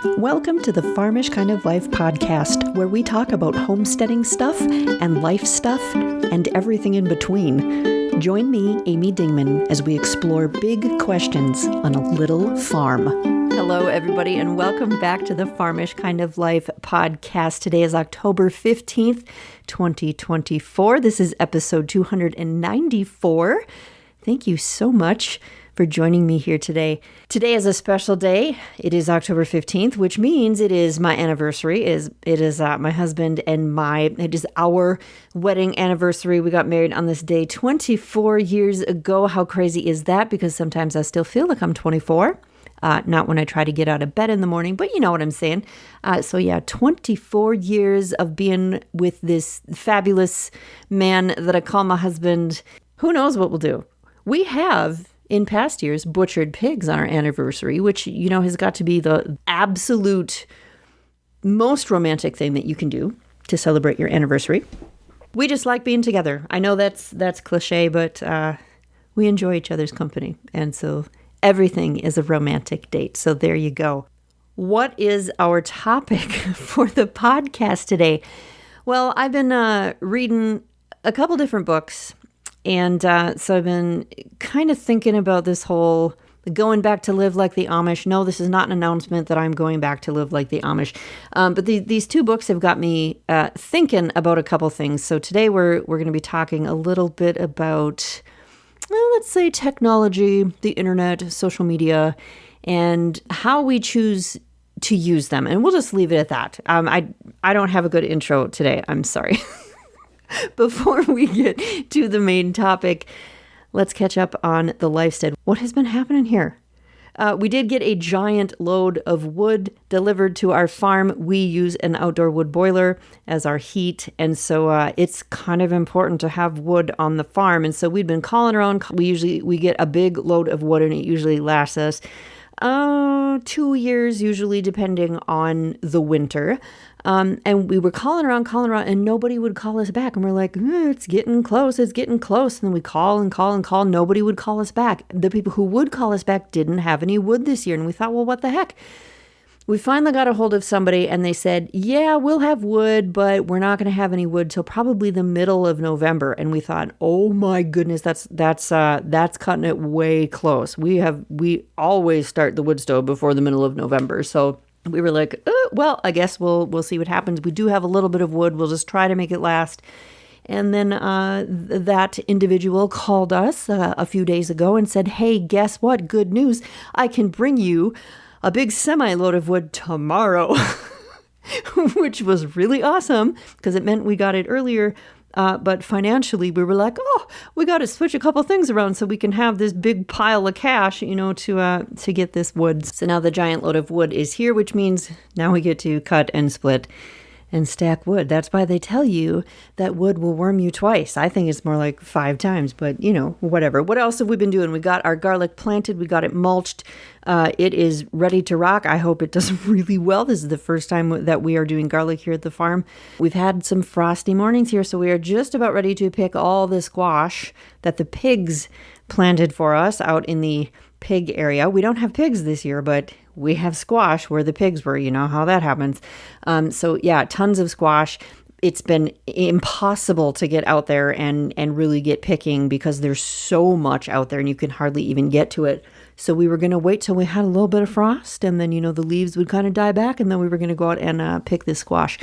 Welcome to the Farmish Kind of Life podcast, where we talk about homesteading stuff and life stuff and everything in between. Join me, Amy Dingman, as we explore big questions on a little farm. Hello, everybody, and welcome back to the Farmish Kind of Life podcast. Today is October 15th, 2024. This is episode 294. Thank you so much for joining me here today. Today is a special day. It is October 15th, which means it is my anniversary. It is my husband and it is our wedding anniversary. We got married on this day 24 years ago. How crazy is that? Because sometimes I still feel like I'm 24. Not when I try to get out of bed in the morning, but you know what I'm saying. 24 years of being with this fabulous man that I call my husband. Who knows what we'll do? We have, in past years, butchered pigs on our anniversary, which, you know, has got to be the absolute most romantic thing that you can do to celebrate your anniversary. We just like being together. I know that's cliche, but we enjoy each other's company. And so everything is a romantic date. So there you go. What is our topic for the podcast today? Well, I've been reading a couple different books. And so I've been kind of thinking about this whole going back to live like the Amish. No, this is not an announcement that I'm going back to live like the Amish. But these two books have got me thinking about a couple things. So today we're going to be talking a little bit about, well, let's say technology, the internet, social media, and how we choose to use them. And we'll just leave it at that. I don't have a good intro today. I'm sorry. Before we get to the main topic, let's catch up on the lifestead. What has been happening here? We did get a giant load of wood delivered to our farm. We use an outdoor wood boiler as our heat, and so it's kind of important to have wood on the farm. And so we've been calling around. We get a big load of wood, and it usually lasts us 2 years, usually, depending on the winter. And we were calling around, and nobody would call us back. And we're like, it's getting close. And then we call and call. Nobody would call us back. The people who would call us back didn't have any wood this year. And we thought, well, what the heck? We finally got a hold of somebody, and they said, yeah, we'll have wood, but we're not going to have any wood till probably the middle of November. And we thought, oh my goodness, that's cutting it way close. We always start the wood stove before the middle of November. So we were like, well, I guess we'll see what happens. We do have a little bit of wood. We'll just try to make it last. And then that individual called us a few days ago and said, hey, guess what? Good news. I can bring you a big semi-load of wood tomorrow, which was really awesome because it meant we got it earlier. But financially, we were like, we got to switch a couple things around so we can have this big pile of cash, to get this wood. So now the giant load of wood is here, which means now we get to cut and split and stack wood. That's why they tell you that wood will worm you twice. I think it's more like 5 times, but whatever. What else have we been doing? We got our garlic planted. We got it mulched. It is ready to rock. I hope it does really well. This is the first time that we are doing garlic here at the farm. We've had some frosty mornings here, so we are just about ready to pick all the squash that the pigs planted for us out in the pig area. We don't have pigs this year, but we have squash where the pigs were. You know how that happens. So yeah, tons of squash. It's been impossible to get out there and really get picking because there's so much out there and you can hardly even get to it. So we were going to wait till we had a little bit of frost and then, the leaves would kind of die back and then we were going to go out and pick the squash.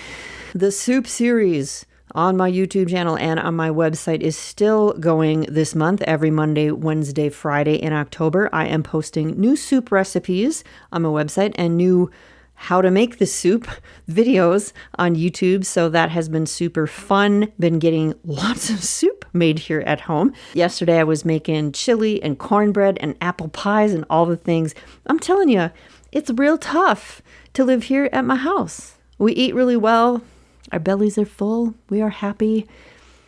The soup series on my YouTube channel and on my website is still going this month, every Monday, Wednesday, Friday in October. I am posting new soup recipes on my website and new how to make the soup videos on YouTube. So that has been super fun. Been getting lots of soup made here at home. Yesterday I was making chili and cornbread and apple pies and all the things. I'm telling you, it's real tough to live here at my house. We eat really well. Our bellies are full. We are happy.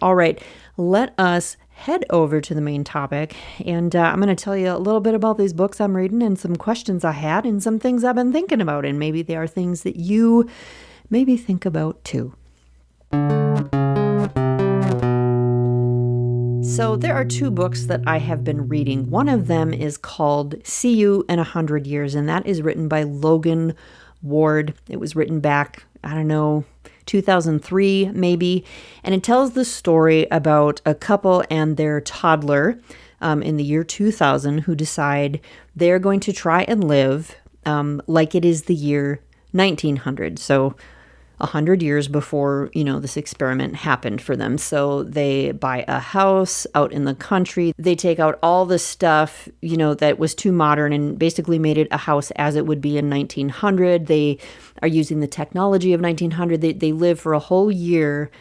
All right, let us head over to the main topic. And I'm going to tell you a little bit about these books I'm reading and some questions I had and some things I've been thinking about. And maybe they are things that you maybe think about too. So there are 2 books that I have been reading. One of them is called See You in 100 Years, and that is written by Logan ward. It was written back, 2003 maybe. And it tells the story about a couple and their toddler in the year 2000 who decide they're going to try and live like it is the year 1900. So 100 years before, this experiment happened for them. So they buy a house out in the country. They take out all the stuff, that was too modern and basically made it a house as it would be in 1900. They are using the technology of 1900. They live for a whole year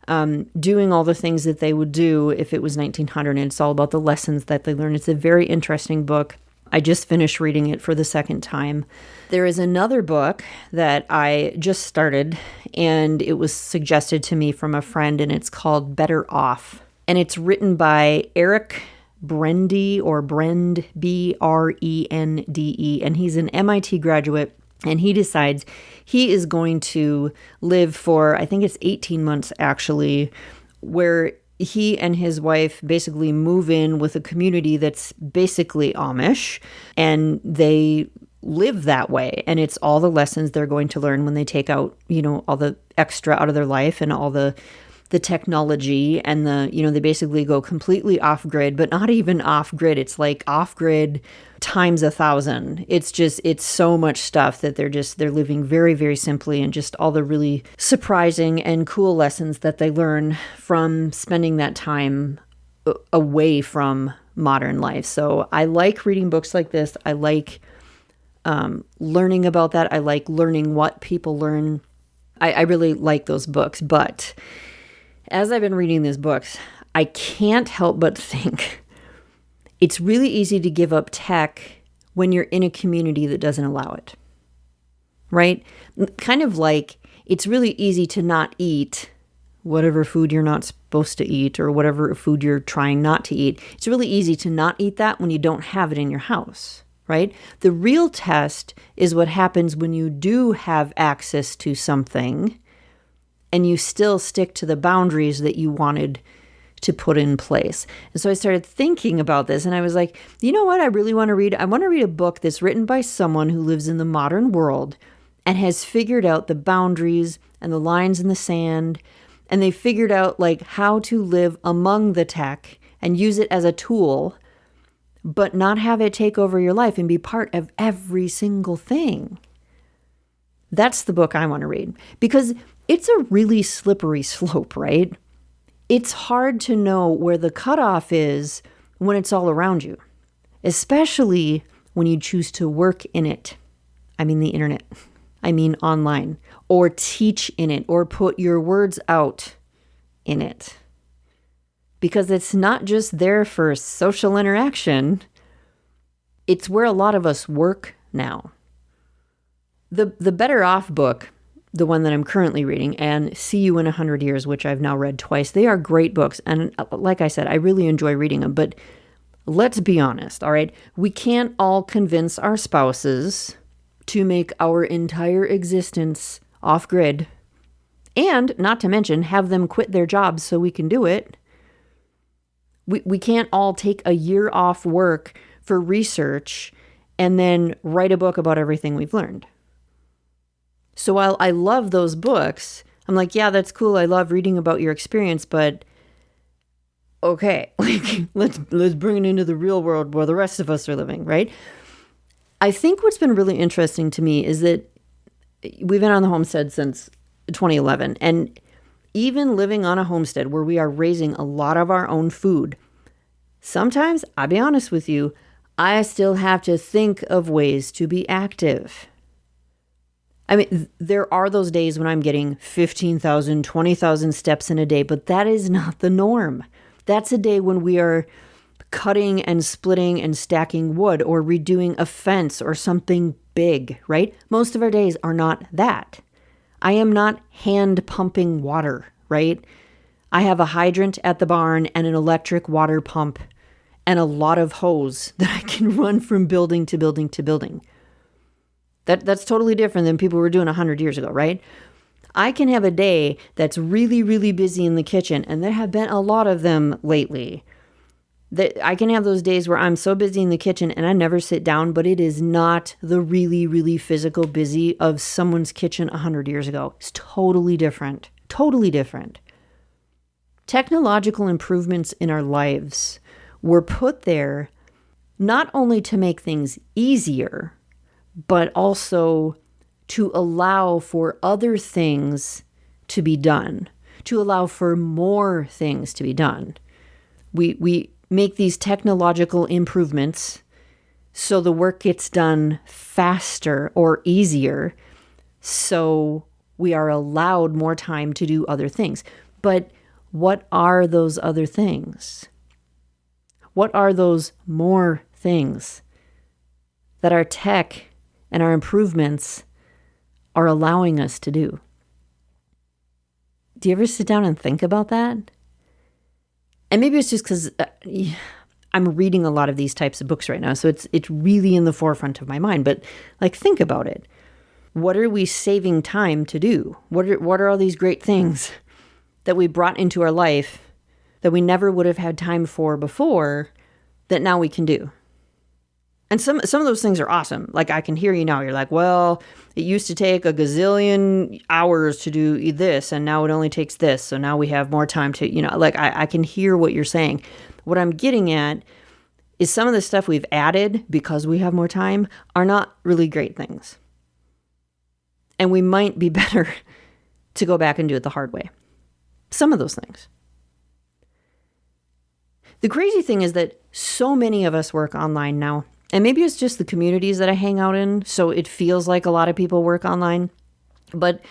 doing all the things that they would do if it was 1900. And it's all about the lessons that they learn. It's a very interesting book. I just finished reading it for the second time. There is another book that I just started, and it was suggested to me from a friend, and it's called Better Off. And it's written by Eric Brendy, or Brend, Brende, and he's an MIT graduate, and he decides he is going to live for, I think it's 18 months actually, where he and his wife basically move in with a community that's basically Amish, and they live that way. And it's all the lessons they're going to learn when they take out, all the extra out of their life and all the technology and they basically go completely off grid, but not even off grid. It's like off grid times 1,000. It's so much stuff that they're living very, very simply, and just all the really surprising and cool lessons that they learn from spending that time away from modern life. So I like reading books like this. I like learning about that. I like learning what people learn. I really like those books. But as I've been reading these books, I can't help but think it's really easy to give up tech when you're in a community that doesn't allow it, right? Kind of like it's really easy to not eat whatever food you're not supposed to eat, or whatever food you're trying not to eat. It's really easy to not eat that when you don't have it in your house, right? The real test is what happens when you do have access to something and you still stick to the boundaries that you wanted to put in place. And so I started thinking about this, and I was like, you know what I really want to read? I want to read a book that's written by someone who lives in the modern world and has figured out the boundaries and the lines in the sand, and they figured out like how to live among the tech and use it as a tool, but not have it take over your life and be part of every single thing. That's the book I want to read, because it's a really slippery slope, right? It's hard to know where the cutoff is when it's all around you, especially when you choose to work in it. I mean the internet. I mean online, or teach in it, or put your words out in it. Because it's not just there for social interaction. It's where a lot of us work now. The Better Off book, the one that I'm currently reading, and See You in 100 Years, which I've now read twice, they are great books. And like I said, I really enjoy reading them. But let's be honest, all right? We can't all convince our spouses to make our entire existence off-grid, and not to mention have them quit their jobs so we can do it. We can't all take a year off work for research and then write a book about everything we've learned. So while I love those books, I'm like, yeah, that's cool. I love reading about your experience, but okay, like let's bring it into the real world where the rest of us are living, right? I think what's been really interesting to me is that we've been on the homestead since 2011, and even living on a homestead where we are raising a lot of our own food, sometimes, I'll be honest with you, I still have to think of ways to be active. I mean, there are those days when I'm getting 15,000, 20,000 steps in a day, but that is not the norm. That's a day when we are cutting and splitting and stacking wood, or redoing a fence or something big, right? Most of our days are not that. I am not hand pumping water, right? I have a hydrant at the barn and an electric water pump and a lot of hose that I can run from building to building to building. That's totally different than people were doing 100 years ago, right? I can have a day that's really, really busy in the kitchen, and there have been a lot of them lately. That I can have those days where I'm so busy in the kitchen and I never sit down, but it is not the really, really physical busy of someone's kitchen 100 years ago. It's totally different. Totally different. Technological improvements in our lives were put there not only to make things easier, but also to allow for other things to be done, to allow for more things to be done. We make these technological improvements so the work gets done faster or easier, so we are allowed more time to do other things. But what are those other things? What are those more things that our tech and our improvements are allowing us to do? Do you ever sit down and think about that? And maybe it's just because I'm reading a lot of these types of books right now, so it's really in the forefront of my mind. But like, think about it. What are we saving time to do? What are all these great things that we brought into our life that we never would have had time for before that now we can do? And some of those things are awesome. Like, I can hear you now. You're like, well, it used to take a gazillion hours to do this, and now it only takes this. So now we have more time to, like, I can hear what you're saying. What I'm getting at is some of the stuff we've added because we have more time are not really great things. And we might be better to go back and do it the hard way. Some of those things. The crazy thing is that so many of us work online now. And maybe it's just the communities that I hang out in, so it feels like a lot of people work online. But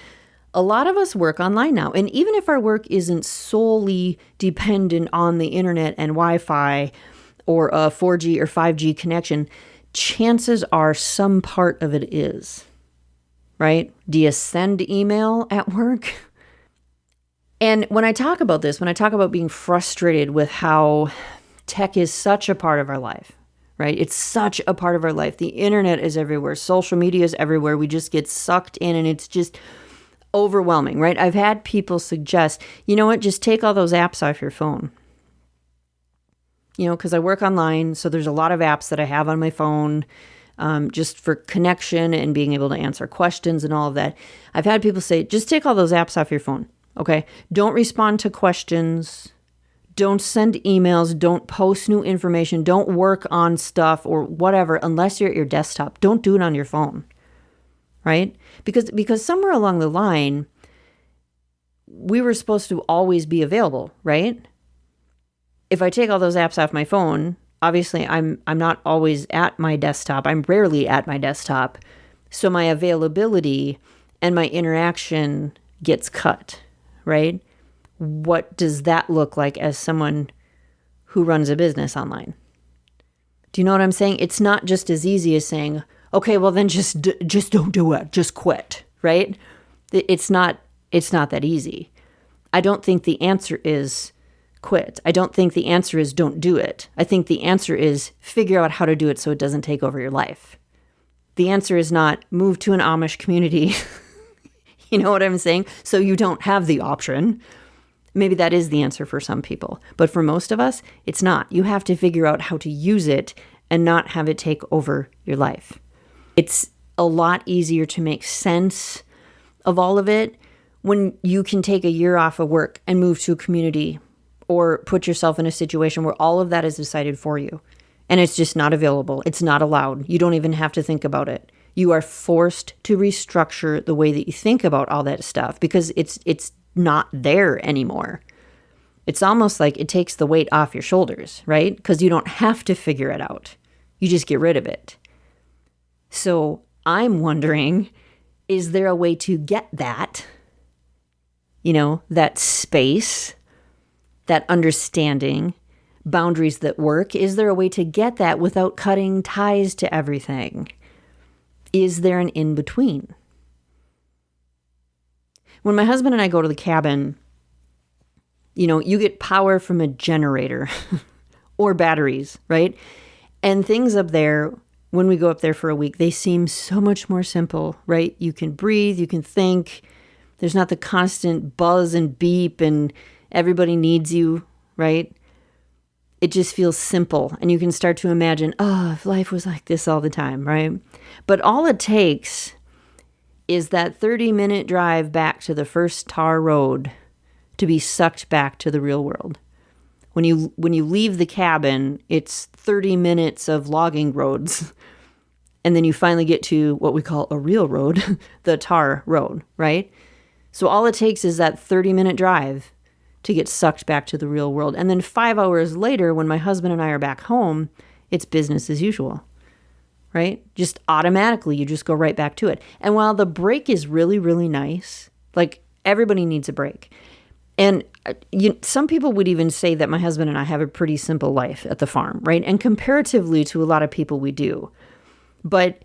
a lot of us work online now. And even if our work isn't solely dependent on the internet and Wi-Fi or a 4G or 5G connection, chances are some part of it is, right? Do you send email at work? And when I talk about this, when I talk about being frustrated with how tech is such a part of our life, right? It's such a part of our life. The internet is everywhere. Social media is everywhere. We just get sucked in and it's just overwhelming, right? I've had people suggest, you know what, just take all those apps off your phone. Because I work online, so there's a lot of apps that I have on my phone just for connection and being able to answer questions and all of that. I've had people say, just take all those apps off your phone, okay? Don't respond to questions. Don't send emails, don't post new information, don't work on stuff or whatever unless you're at your desktop. Don't do it on your phone, right? Because somewhere along the line, we were supposed to always be available, right? If I take all those apps off my phone, obviously I'm not always at my desktop. I'm rarely at my desktop. So my availability and my interaction gets cut, right? What does that look like as someone who runs a business online? Do you know what I'm saying? It's not just as easy as saying, okay, well then just don't do it. Just quit, right? It's not that easy. I don't think the answer is quit. I don't think the answer is don't do it. I think the answer is figure out how to do it so it doesn't take over your life. The answer is not move to an Amish community. You know what I'm saying? So you don't have the option. Maybe that is the answer for some people. But for most of us, it's not. You have to figure out how to use it and not have it take over your life. It's a lot easier to make sense of all of it when you can take a year off of work and move to a community or put yourself in a situation where all of that is decided for you. And it's just not available. It's not allowed. You don't even have to think about it. You are forced to restructure the way that you think about all that stuff because it's not there anymore. It's almost like it takes the weight off your shoulders, right? Because you don't have to figure it out. You just get rid of it. So I'm wondering, is there a way to get that, that space, that understanding, boundaries that work? Is there a way to get that without cutting ties to everything? Is there an in-between? When my husband and I go to the cabin, you get power from a generator or batteries, right? And things up there, when we go up there for a week, they seem so much more simple, right? You can breathe, you can think. There's not the constant buzz and beep and everybody needs you, right? it just feels simple. And you can start to imagine, oh, if life was like this all the time, right? But all it takes is that 30-minute drive back to the first tar road to be sucked back to the real world. When you leave the cabin, it's 30 minutes of logging roads. And then you finally get to what we call a real road, the tar road, right? So all it takes is that 30-minute drive to get sucked back to the real world. And then 5 hours later, when my husband and I are back home, it's business as usual, right? Just automatically, you just go right back to it. And while the break is really, really nice, like everybody needs a break. And some people would even say that my husband and I have a pretty simple life at the farm, right? And comparatively to a lot of people, we do. But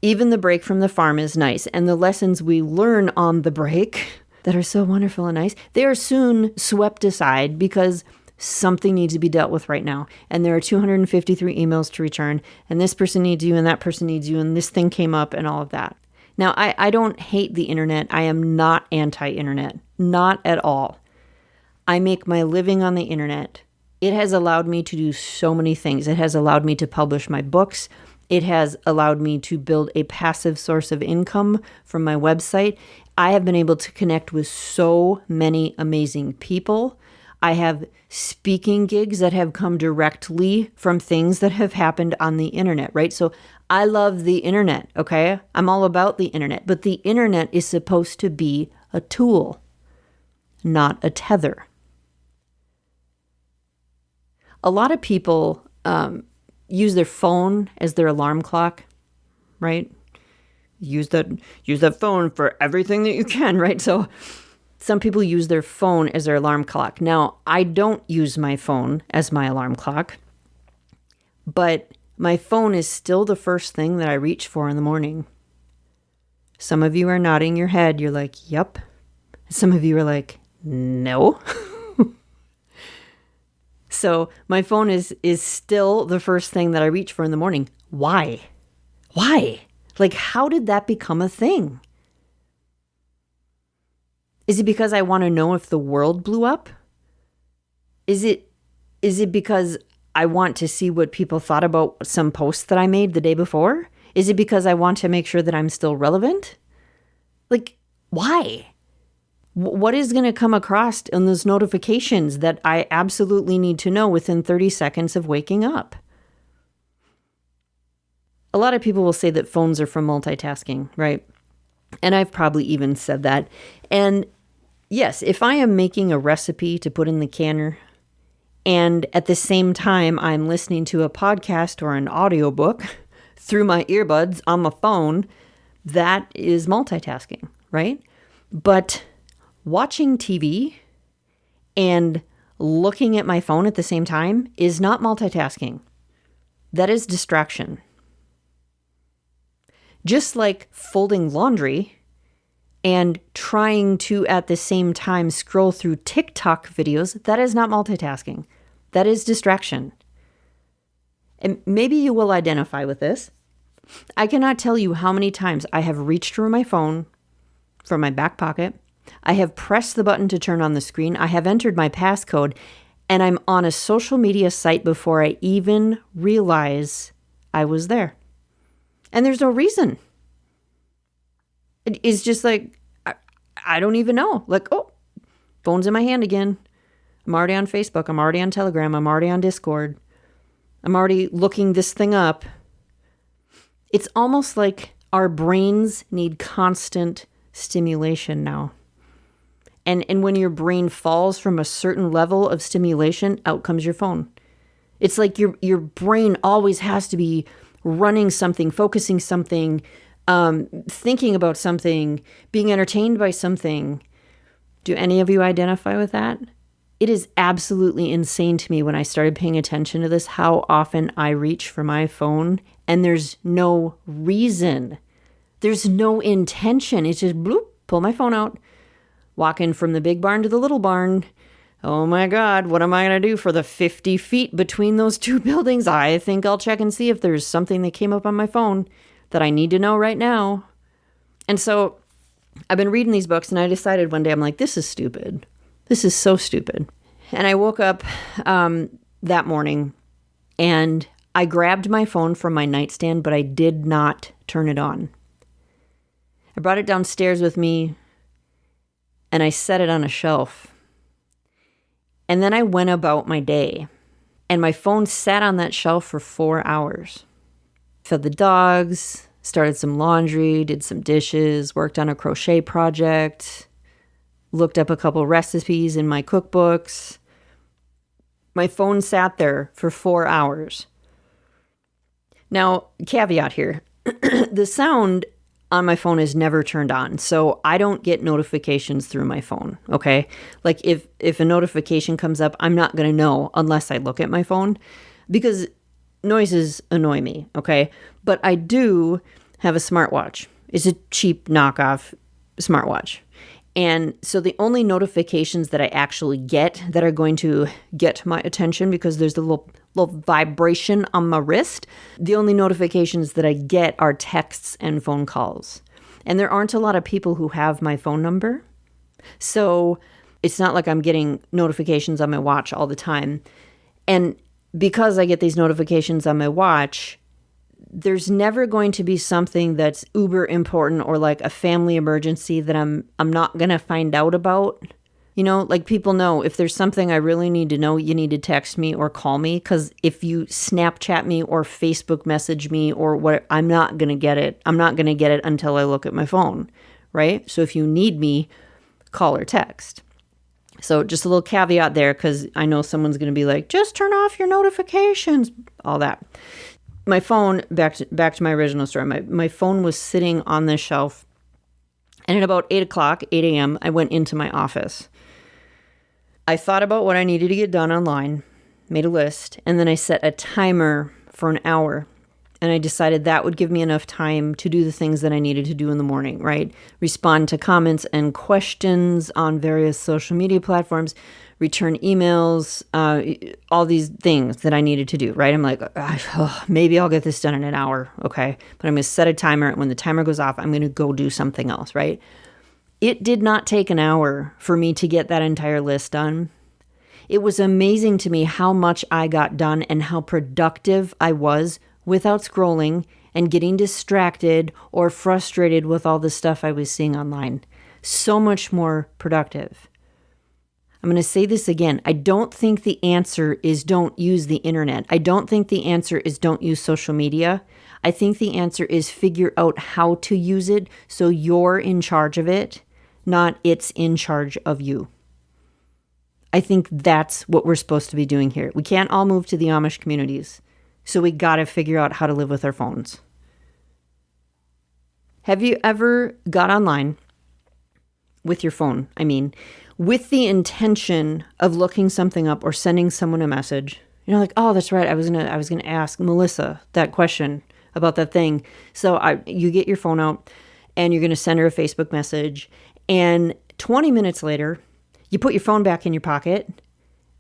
even the break from the farm is nice. And the lessons we learn on the break that are so wonderful and nice, they are soon swept aside because something needs to be dealt with right now. And there are 253 emails to return. And this person needs you and that person needs you. And this thing came up and all of that. Now, I don't hate the internet. I am not anti-internet. Not at all. I make my living on the internet. It has allowed me to do so many things. It has allowed me to publish my books. It has allowed me to build a passive source of income from my website. I have been able to connect with so many amazing people. I have speaking gigs that have come directly from things that have happened on the internet, right? So I love the internet, okay? I'm all about the internet, but the internet is supposed to be a tool, not a tether. A lot of people use their phone as their alarm clock, right? Use that phone for everything that you can, right? So some people use their phone as their alarm clock. Now, I don't use my phone as my alarm clock, but my phone is still the first thing that I reach for in the morning. Some of you are nodding your head. You're like, yep. Some of you are like, no. So my phone is still the first thing that I reach for in the morning. Why? Like, how did that become a thing? Is it because I want to know if the world blew up? Is it because I want to see what people thought about some posts that I made the day before? Is it because I want to make sure that I'm still relevant? Like, why? What is going to come across in those notifications that I absolutely need to know within 30 seconds of waking up? A lot of people will say that phones are for multitasking, right? And I've probably even said that. And yes, if I am making a recipe to put in the canner, and at the same time I'm listening to a podcast or an audiobook through my earbuds on my phone, that is multitasking, right? But watching TV and looking at my phone at the same time is not multitasking. That is distraction. Just like folding laundry and trying to at the same time scroll through TikTok videos, that is not multitasking. That is distraction. And maybe you will identify with this. I cannot tell you how many times I have reached for my phone from my back pocket. I have pressed the button to turn on the screen. I have entered my passcode, and I'm on a social media site before I even realize I was there. And there's no reason. It's just like, I don't even know. Like, oh, phone's in my hand again. I'm already on Facebook. I'm already on Telegram. I'm already on Discord. I'm already looking this thing up. It's almost like our brains need constant stimulation now. And when your brain falls from a certain level of stimulation, out comes your phone. It's like your brain always has to be running something, focusing something, thinking about something, being entertained by something. Do any of you identify with that? It is absolutely insane to me when I started paying attention to this, how often I reach for my phone and there's no reason. There's no intention. It's just bloop, pull my phone out, walking from the big barn to the little barn. Oh my God, what am I going to do for the 50 feet between those two buildings? I think I'll check and see if there's something that came up on my phone that I need to know right now. And so I've been reading these books and I decided one day, I'm like, this is stupid. This is so stupid. And I woke up that morning and I grabbed my phone from my nightstand, but I did not turn it on. I brought it downstairs with me and I set it on a shelf. And then I went about my day and my phone sat on that shelf for 4 hours. Fed the dogs, started some laundry, did some dishes, worked on a crochet project, looked up a couple recipes in my cookbooks. My phone sat there for 4 hours. Now, caveat here, the sound on my phone is never turned on, so I don't get notifications through my phone, okay? Like if a notification comes up, I'm not going to know unless I look at my phone because noises annoy me, okay? But I do have a smartwatch. It's a cheap knockoff smartwatch. And so the only notifications that I actually get that are going to get my attention, because there's the little vibration on my wrist, the only notifications that I get are texts and phone calls. And there aren't a lot of people who have my phone number. So it's not like I'm getting notifications on my watch all the time. And because I get these notifications on my watch, there's never going to be something that's uber important or like a family emergency that I'm not going to find out about. You know, like people know if there's something I really need to know, you need to text me or call me, because if you Snapchat me or Facebook message me or what, I'm not going to get it. I'm not going to get it until I look at my phone, right? So if you need me, call or text. So just a little caveat there, because I know someone's going to be like, just turn off your notifications, all that. My phone, back to my original story, my phone was sitting on this shelf, and at about 8 a.m., I went into my office. I thought about what I needed to get done online, made a list, and then I set a timer for an hour, and I decided that would give me enough time to do the things that I needed to do in the morning, right? Respond to comments and questions on various social media platforms, return emails, all these things that I needed to do, right? I'm like, maybe I'll get this done in an hour, okay? But I'm going to set a timer, and when the timer goes off, I'm going to go do something else, right? It did not take an hour for me to get that entire list done. It was amazing to me how much I got done and how productive I was without scrolling and getting distracted or frustrated with all the stuff I was seeing online. So much more productive. I'm going to say this again. I don't think the answer is don't use the internet. I don't think the answer is don't use social media. I think the answer is figure out how to use it so you're in charge of it, not it's in charge of you. I think that's what we're supposed to be doing here. We can't all move to the Amish communities, so we got to figure out how to live with our phones. Have you ever got online with your phone? With the intention of looking something up or sending someone a message, like, oh, that's right. I was gonna ask Melissa that question about that thing. So you get your phone out and you're gonna send her a Facebook message, and 20 minutes later, you put your phone back in your pocket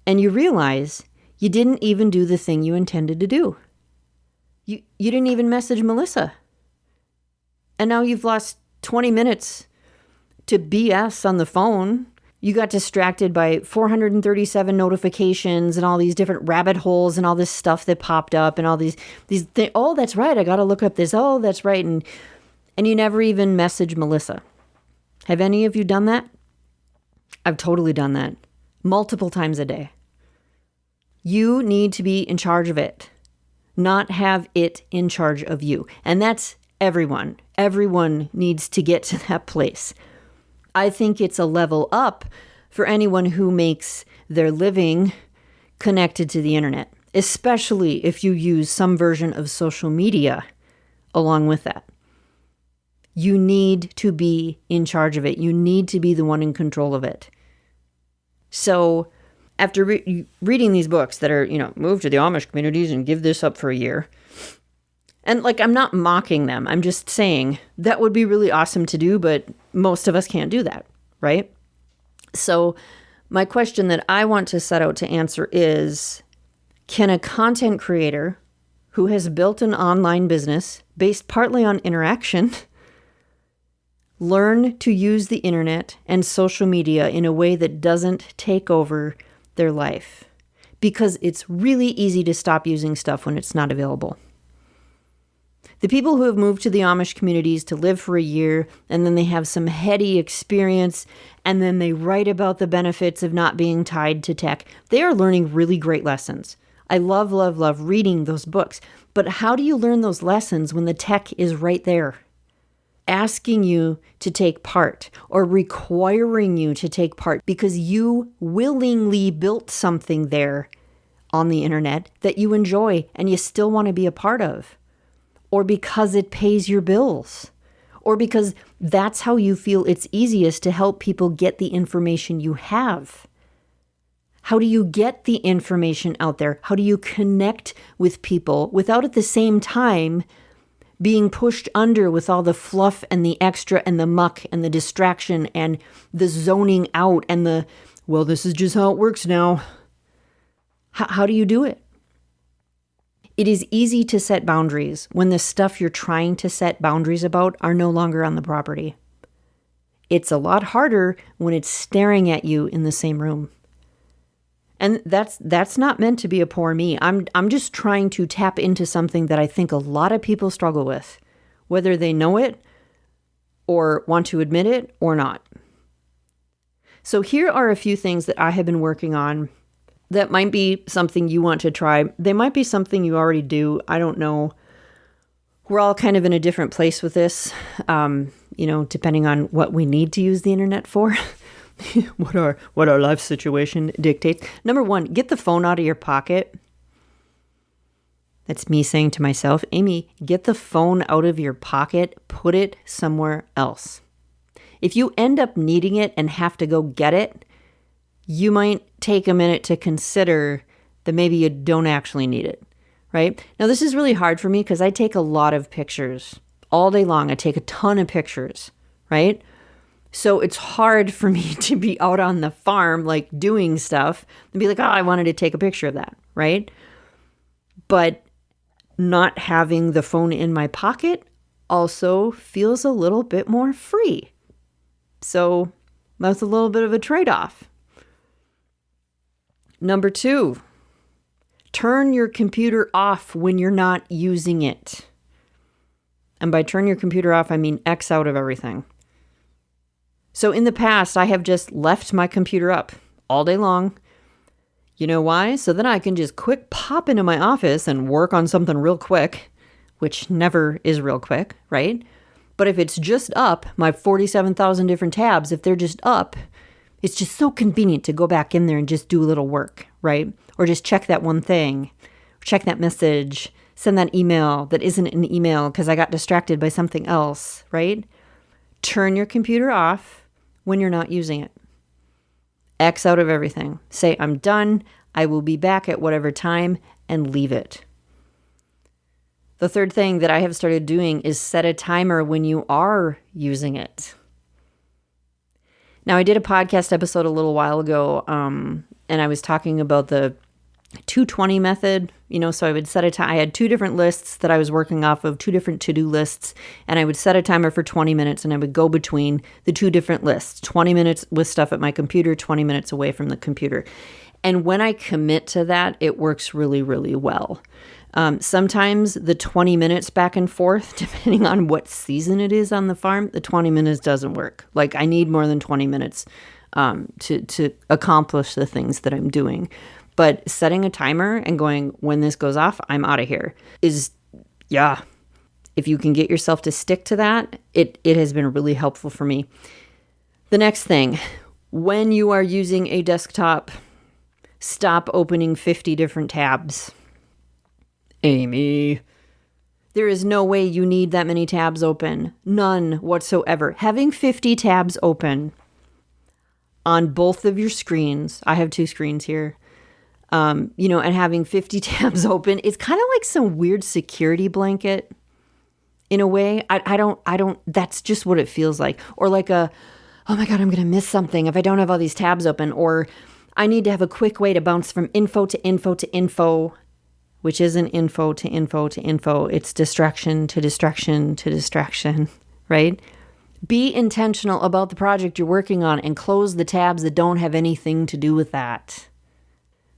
and you realize you didn't even do the thing you intended to do. You didn't even message Melissa, and now you've lost 20 minutes to BS on the phone. You got distracted by 437 notifications and all these different rabbit holes and all this stuff that popped up and all these things. Oh, that's right. I got to look up this. Oh, that's right. And you never even messaged Melissa. Have any of you done that? I've totally done that multiple times a day. You need to be in charge of it, not have it in charge of you. And that's everyone. Everyone needs to get to that place. I think it's a level up for anyone who makes their living connected to the internet, especially if you use some version of social media along with that. You need to be in charge of it. You need to be the one in control of it. So after reading these books that are, move to the Amish communities and give this up for a year, and I'm not mocking them. I'm just saying that would be really awesome to do, but most of us can't do that, right? So my question that I want to set out to answer is, can a content creator who has built an online business based partly on interaction learn to use the internet and social media in a way that doesn't take over their life? because it's really easy to stop using stuff when it's not available. The people who have moved to the Amish communities to live for a year, and then they have some heady experience, and then they write about the benefits of not being tied to tech, they are learning really great lessons. I love, love, love reading those books. But how do you learn those lessons when the tech is right there, asking you to take part or requiring you to take part because you willingly built something there on the internet that you enjoy and you still want to be a part of? Or because it pays your bills, or because that's how you feel it's easiest to help people get the information you have. How do you get the information out there? How do you connect with people without at the same time being pushed under with all the fluff and the extra and the muck and the distraction and the zoning out and the, well, this is just how it works now. How do you do it? It is easy to set boundaries when the stuff you're trying to set boundaries about are no longer on the property. It's a lot harder when it's staring at you in the same room. And that's not meant to be a poor me. I'm just trying to tap into something that I think a lot of people struggle with, whether they know it or want to admit it or not. So here are a few things that I have been working on that might be something you want to try. They might be something you already do. I don't know. We're all kind of in a different place with this, depending on what we need to use the internet for, what our life situation dictates. Number one, get the phone out of your pocket. That's me saying to myself, Amy, get the phone out of your pocket, put it somewhere else. If you end up needing it and have to go get it, you might take a minute to consider that maybe you don't actually need it, right? Now, this is really hard for me because I take a lot of pictures all day long. I take a ton of pictures, right? So it's hard for me to be out on the farm, like doing stuff and be like, oh, I wanted to take a picture of that, right? But not having the phone in my pocket also feels a little bit more free. So that's a little bit of a trade-off. Number two, turn your computer off when you're not using it. And by turn your computer off, I mean X out of everything. So in the past, I have just left my computer up all day long. You know why? So then I can just quick pop into my office and work on something real quick, which never is real quick, right? But if it's just up, my 47,000 different tabs, if they're just up, it's just so convenient to go back in there and just do a little work, right? Or just check that one thing, check that message, send that email that isn't an email because I got distracted by something else, right? Turn your computer off when you're not using it. X out of everything. Say, I'm done. I will be back at whatever time, and leave it. The third thing that I have started doing is set a timer when you are using it. Now, I did a podcast episode a little while ago, and I was talking about the 220 method. So I would set a time. I had two different lists that I was working off of, two different to-do lists, and I would set a timer for 20 minutes, and I would go between the two different lists, 20 minutes with stuff at my computer, 20 minutes away from the computer. And when I commit to that, it works really, really well. Sometimes the 20 minutes back and forth, depending on what season it is on the farm, the 20 minutes doesn't work. Like I need more than 20 minutes to accomplish the things that I'm doing. But setting a timer and going, when this goes off, I'm out of here is, if you can get yourself to stick to that, it has been really helpful for me. The next thing, when you are using a desktop, stop opening 50 different tabs. Amy, there is no way you need that many tabs open. None whatsoever. Having 50 tabs open on both of your screens, I have two screens here, and having 50 tabs open, it's kind of like some weird security blanket in a way. I don't, that's just what it feels like. Or like oh my God, I'm going to miss something if I don't have all these tabs open. Or I need to have a quick way to bounce from info to info to info, which isn't info to info to info. It's distraction to distraction to distraction, right? Be intentional about the project you're working on and close the tabs that don't have anything to do with that.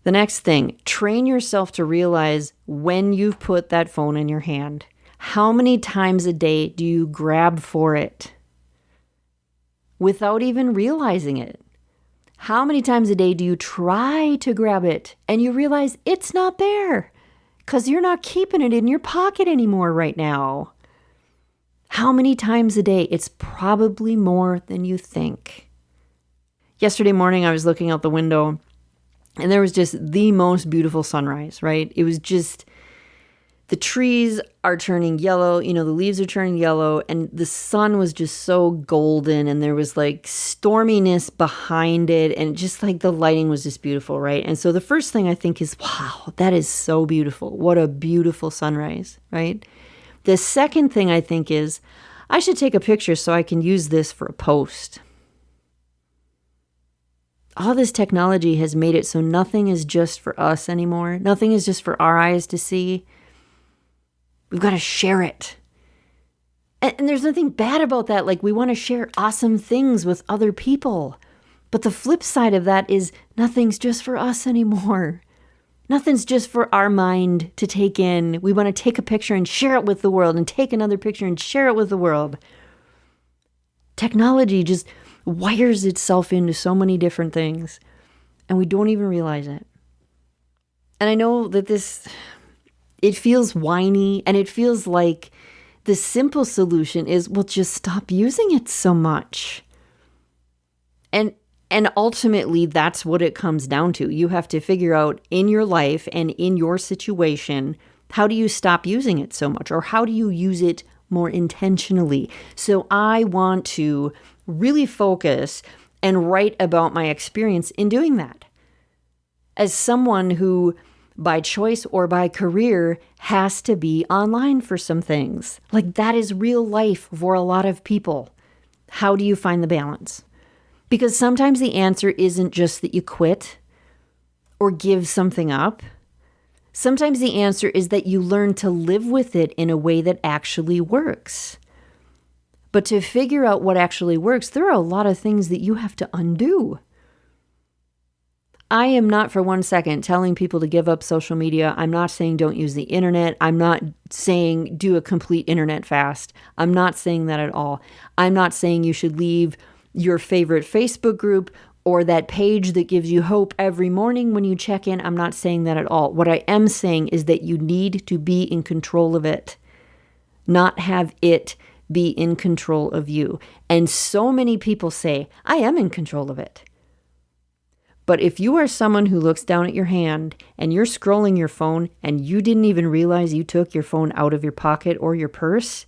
The next thing, train yourself to realize when you've put that phone in your hand. How many times a day do you grab for it without even realizing it? How many times a day do you try to grab it and you realize it's not there because you're not keeping it in your pocket anymore right now? How many times a day? It's probably more than you think. Yesterday morning, I was looking out the window and there was just the most beautiful sunrise, right? It was just, the trees are turning yellow, the leaves are turning yellow, and the sun was just so golden, and there was like storminess behind it, and just like the lighting was just beautiful, right? And so the first thing I think is, wow, that is so beautiful. What a beautiful sunrise, right? The second thing I think is, I should take a picture so I can use this for a post. All this technology has made it so nothing is just for us anymore. Nothing is just for our eyes to see. We've got to share it. And there's nothing bad about that. Like, we want to share awesome things with other people. But the flip side of that is nothing's just for us anymore. Nothing's just for our mind to take in. We want to take a picture and share it with the world, and take another picture and share it with the world. Technology just wires itself into so many different things, and we don't even realize it. And I know that it feels whiny, and it feels like the simple solution is, well, just stop using it so much. And ultimately, that's what it comes down to. You have to figure out in your life and in your situation, how do you stop using it so much? Or how do you use it more intentionally? So I want to really focus and write about my experience in doing that. As someone who, by choice or by career, has to be online for some things. Like, that is real life for a lot of people. How do you find the balance? Because sometimes the answer isn't just that you quit or give something up. Sometimes the answer is that you learn to live with it in a way that actually works. But to figure out what actually works, there are a lot of things that you have to undo. I am not for one second telling people to give up social media. I'm not saying don't use the internet. I'm not saying do a complete internet fast. I'm not saying that at all. I'm not saying you should leave your favorite Facebook group or that page that gives you hope every morning when you check in. I'm not saying that at all. What I am saying is that you need to be in control of it, not have it be in control of you. And so many people say, I am in control of it. But if you are someone who looks down at your hand and you're scrolling your phone and you didn't even realize you took your phone out of your pocket or your purse,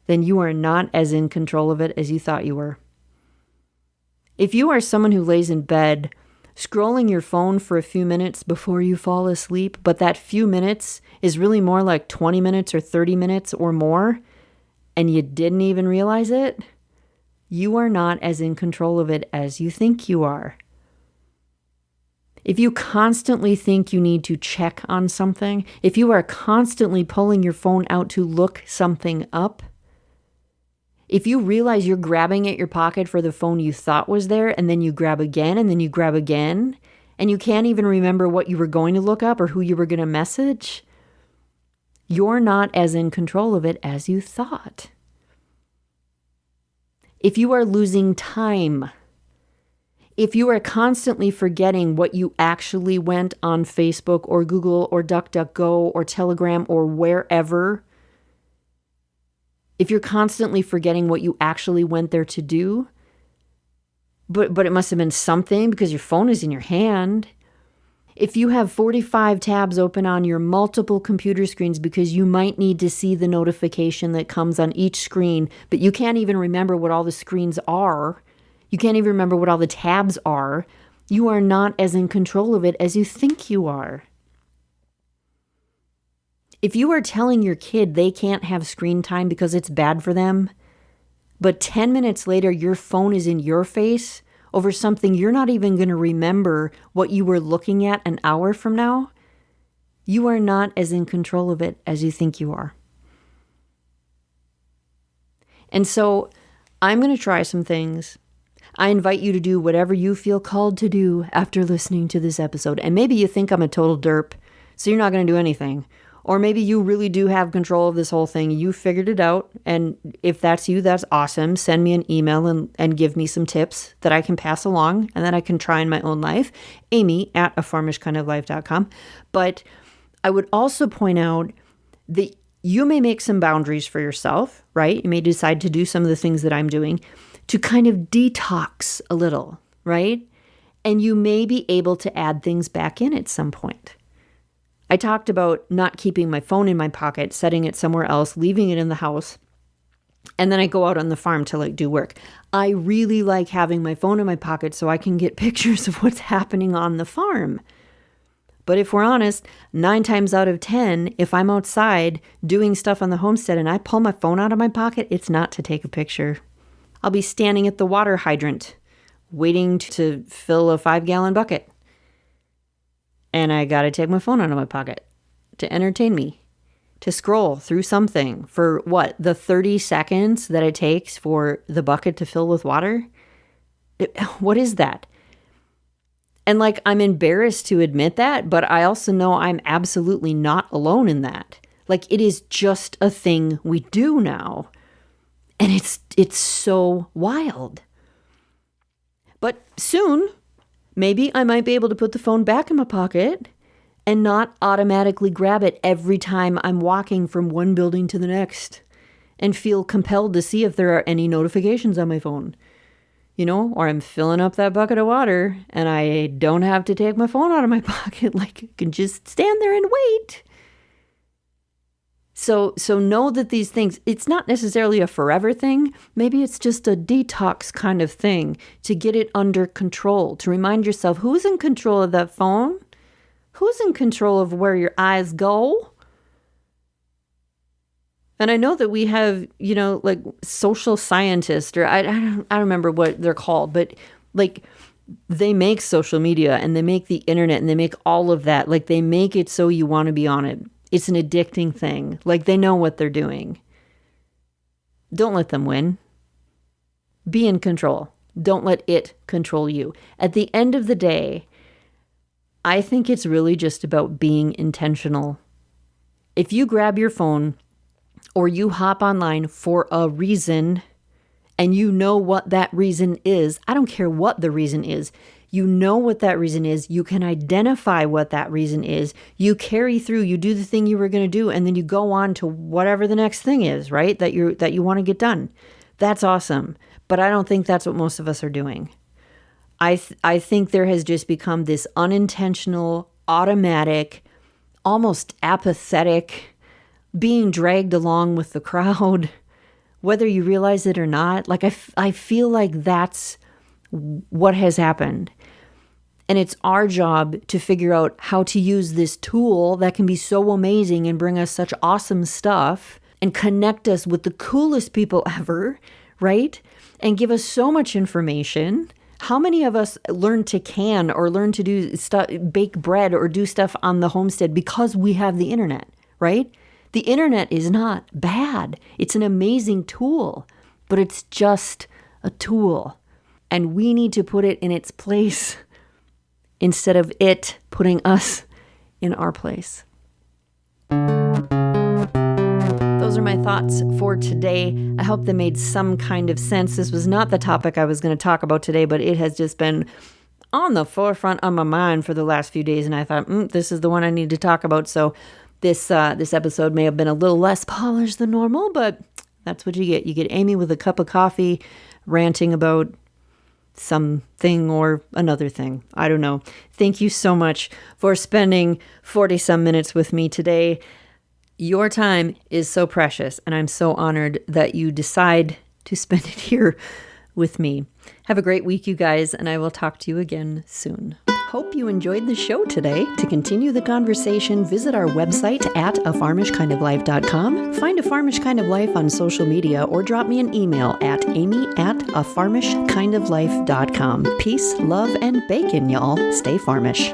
then you are not as in control of it as you thought you were. If you are someone who lays in bed scrolling your phone for a few minutes before you fall asleep, but that few minutes is really more like 20 minutes or 30 minutes or more, and you didn't even realize it, you are not as in control of it as you think you are. If you constantly think you need to check on something, if you are constantly pulling your phone out to look something up, if you realize you're grabbing at your pocket for the phone you thought was there, and then you grab again, and then you grab again, and you can't even remember what you were going to look up or who you were going to message, you're not as in control of it as you thought. If you are losing time, if you are constantly forgetting what you actually went on Facebook or Google or DuckDuckGo or Telegram or wherever, if you're constantly forgetting what you actually went there to do, but it must have been something because your phone is in your hand. If you have 45 tabs open on your multiple computer screens because you might need to see the notification that comes on each screen, but you can't even remember what all the screens are, you can't even remember what all the tabs are, you are not as in control of it as you think you are. If you are telling your kid they can't have screen time because it's bad for them, but 10 minutes later your phone is in your face over something you're not even going to remember what you were looking at an hour from now, you are not as in control of it as you think you are. And so I'm going to try some things. I invite you to do whatever you feel called to do after listening to this episode. And maybe you think I'm a total derp, so you're not going to do anything. Or maybe you really do have control of this whole thing. You figured it out. And if that's you, that's awesome. Send me an email and give me some tips that I can pass along and that I can try in my own life. Amy@afarmishkindoflife.com. But I would also point out that you may make some boundaries for yourself, right? You may decide to do some of the things that I'm doing to kind of detox a little, right? And you may be able to add things back in at some point. I talked about not keeping my phone in my pocket, setting it somewhere else, leaving it in the house, and then I go out on the farm to do work. I really like having my phone in my pocket so I can get pictures of what's happening on the farm. But if we're honest, 9 times out of 10, if I'm outside doing stuff on the homestead and I pull my phone out of my pocket, it's not to take a picture. I'll be standing at the water hydrant, waiting to fill a 5-gallon bucket. And I got to take my phone out of my pocket to entertain me, to scroll through something for the 30 seconds that it takes for the bucket to fill with water. What is that? And I'm embarrassed to admit that, but I also know I'm absolutely not alone in that. It is just a thing we do now. And it's so wild. But soon, maybe I might be able to put the phone back in my pocket and not automatically grab it every time I'm walking from one building to the next and feel compelled to see if there are any notifications on my phone. Or I'm filling up that bucket of water and I don't have to take my phone out of my pocket. I can just stand there and wait. So know that these things, it's not necessarily a forever thing. Maybe it's just a detox kind of thing to get it under control, to remind yourself who's in control of that phone, who's in control of where your eyes go. And I know that we have, social scientists, or I don't remember what they're called, but they make social media and they make the internet and they make all of that. They make it so you want to be on it. It's an addicting thing. They know what they're doing. Don't let them win. Be in control. Don't let it control you. At the end of the day, I think it's really just about being intentional. If you grab your phone or you hop online for a reason and you know what that reason is, I don't care what the reason is. You know what that reason is. You can identify what that reason is. You carry through, you do the thing you were going to do, and then you go on to whatever the next thing is, right? That you want to get done. That's awesome. But I don't think that's what most of us are doing. I think there has just become this unintentional, automatic, almost apathetic, being dragged along with the crowd, whether you realize it or not. I feel like that's what has happened. And it's our job to figure out how to use this tool that can be so amazing and bring us such awesome stuff and connect us with the coolest people ever, right? And give us so much information. How many of us learn to can or learn to do stuff, bake bread or do stuff on the homestead because we have the internet, right? The internet is not bad. It's an amazing tool, but it's just a tool. And we need to put it in its place instead of it putting us in our place. Those are my thoughts for today. I hope they made some kind of sense. This was not the topic I was going to talk about today, but it has just been on the forefront of my mind for the last few days. And I thought, this is the one I need to talk about. So this episode may have been a little less polished than normal, but that's what you get. You get Amy with a cup of coffee ranting about something or another thing. I don't know. Thank you so much for spending 40-some minutes with me today. Your time is so precious, and I'm so honored that you decide to spend it here with me. Have a great week, you guys, and I will talk to you again soon. Hope you enjoyed the show today. To continue the conversation, visit our website at afarmishkindoflife.com, find A Farmish Kind of Life on social media, or drop me an email at amy@afarmishkindoflife.com. Peace, love, and bacon, y'all. Stay farmish.